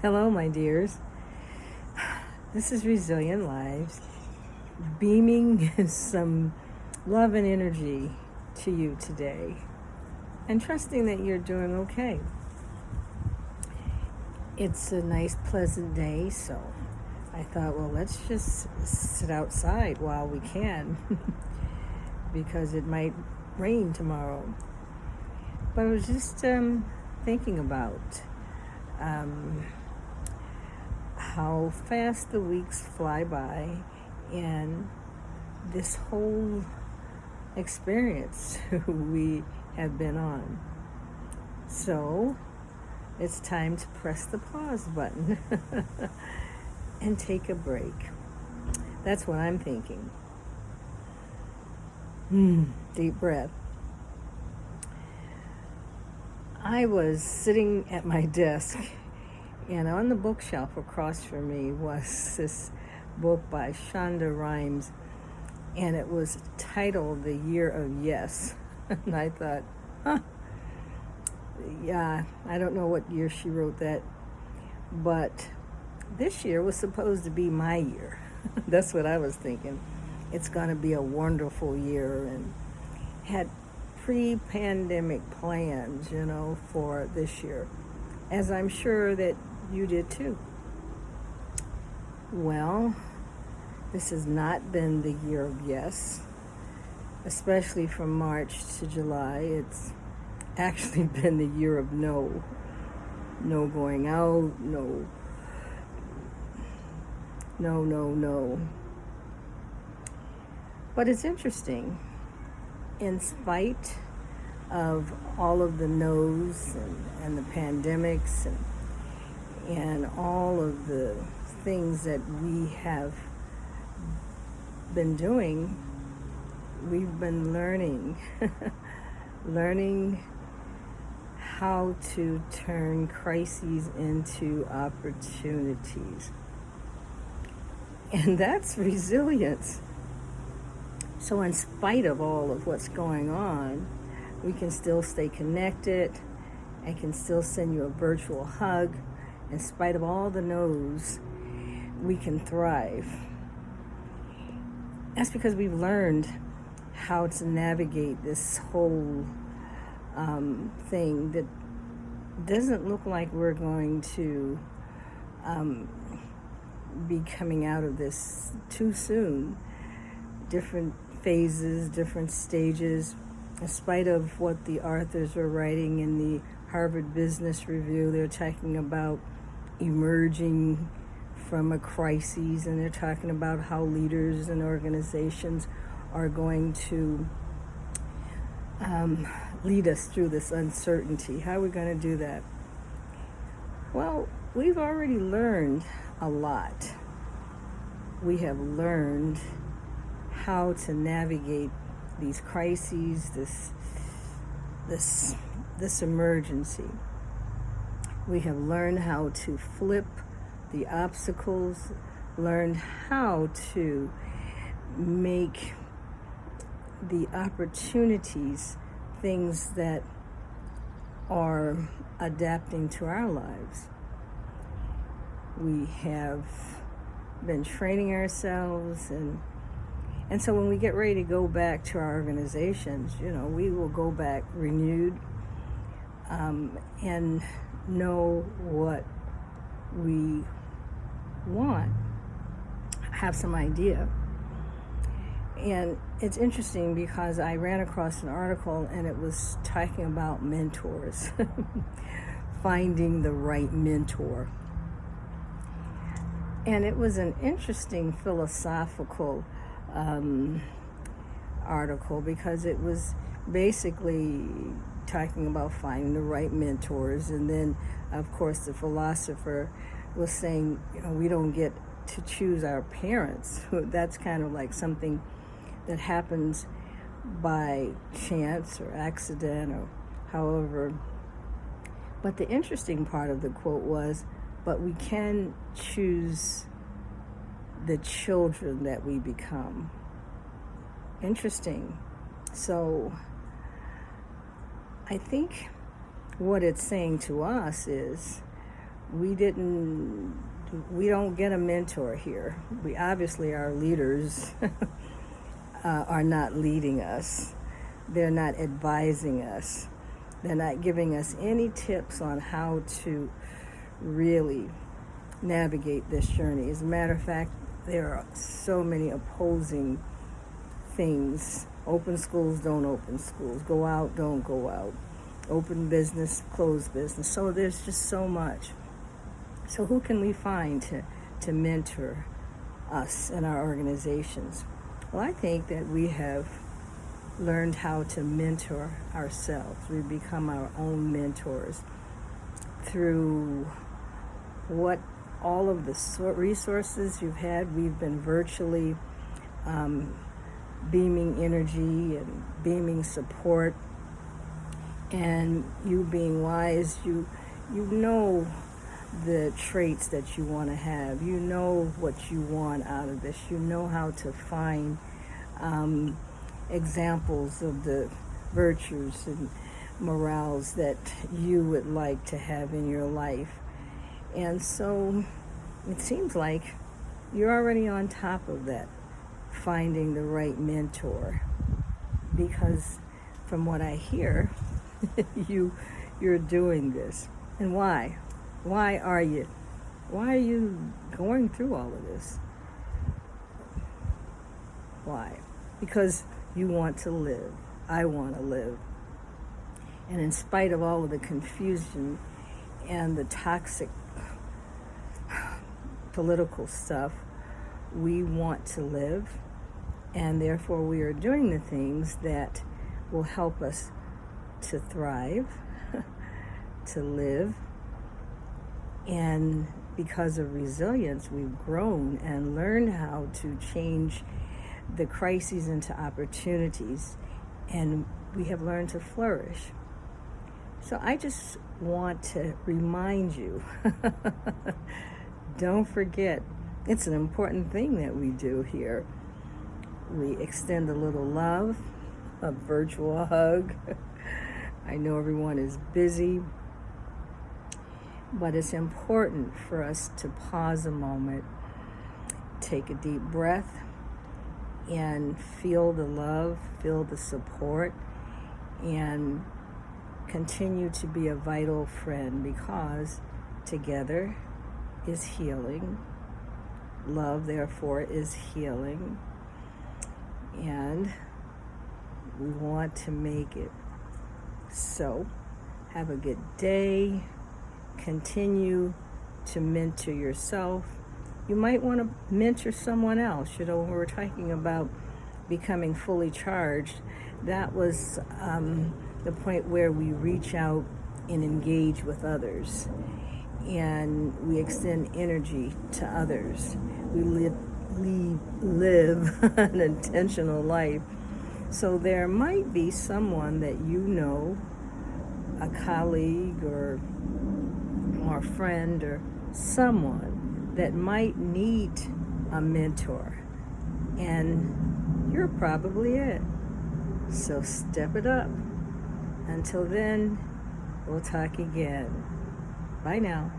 Hello, my dears. This is Resilient Lives, beaming some love and energy to you today, and trusting that you're doing okay. It's a nice, pleasant day, so I thought, well, let's just sit outside while we can, because it might rain tomorrow. But I was just thinking about how fast the weeks fly by, and this whole experience we have been on. So it's time to press the pause button and take a break. That's what I'm thinking. Deep breath. I was sitting at my desk, and on the bookshelf across from me was this book by Shonda Rhimes, and it was titled The Year of Yes. And I thought, yeah, I don't know what year she wrote that, but this year was supposed to be my year. That's what I was thinking. It's going to be a wonderful year, and had pre-pandemic plans, for this year, as I'm sure that you did too. Well, this has not been the year of yes, especially from March to July. It's actually been the year of no. No going out, no. But it's interesting. In spite of all of the no's and the pandemics and all of the things that we have been doing, we've been learning how to turn crises into opportunities. And that's resilience. So in spite of all of what's going on, we can still stay connected. I can still send you a virtual hug. In spite of all the no's, we can thrive. That's because we've learned how to navigate this whole thing that doesn't look like we're going to be coming out of this too soon. Different phases, different stages. In spite of what the authors are writing in the Harvard Business Review, they're talking about emerging from a crisis, and they're talking about how leaders and organizations are going to lead us through this uncertainty. How are we going to do that? Well, we've already learned a lot. We have learned how to navigate these crises, this emergency. We have learned how to flip the obstacles, learned how to make the opportunities things that are adapting to our lives. We have been training ourselves, and so when we get ready to go back to our organizations, we will go back renewed and know what we want, have some idea. And it's interesting because I ran across an article, and it was talking about mentors, finding the right mentor. And it was an interesting philosophical article, because it was basically talking about finding the right mentors. And then, of course, the philosopher was saying, we don't get to choose our parents. That's kind of like something that happens by chance or accident or however. But the interesting part of the quote was, but we can choose the children that we become. Interesting. So I think what it's saying to us is We don't get a mentor here. We obviously, our leaders are not leading us. They're not advising us. They're not giving us any tips on how to really navigate this journey. As a matter of fact, there are so many opposing things. Open schools, don't open schools. Go out, don't go out. Open business, close business. So there's just so much. So who can we find to mentor us in our organizations? Well, I think that we have learned how to mentor ourselves. We've become our own mentors through what all of the resources you've had. We've been virtually beaming energy and beaming support, and you being wise, you know the traits that you want to have. You know what you want out of this. You know how to find examples of the virtues and morals that you would like to have in your life. And so it seems like you're already on top of that, finding the right mentor, because from what I hear, you're doing this. And why? Why are you going through all of this? Why? Because you want to live. I want to live. And in spite of all of the confusion and the toxic political stuff, we want to live, and therefore we are doing the things that will help us to thrive, to live. And because of resilience, we've grown and learned how to change the crises into opportunities, and we have learned to flourish. So I just want to remind you, don't forget, it's an important thing that we do here. We extend a little love, a virtual hug. I know everyone is busy, but it's important for us to pause a moment, take a deep breath, and feel the love, feel the support, and continue to be a vital friend, because together is healing. Love, therefore, is healing. And we want to make it so. Have a good day. Continue to mentor yourself. You might want to mentor someone else. You know, when we're talking about becoming fully charged, that was the point where we reach out and engage with others, and we extend energy to others. We live an intentional life. So there might be someone that you know, a colleague or a friend or someone that might need a mentor, and you're probably it. So step it up. Until then, we'll talk again. Bye now.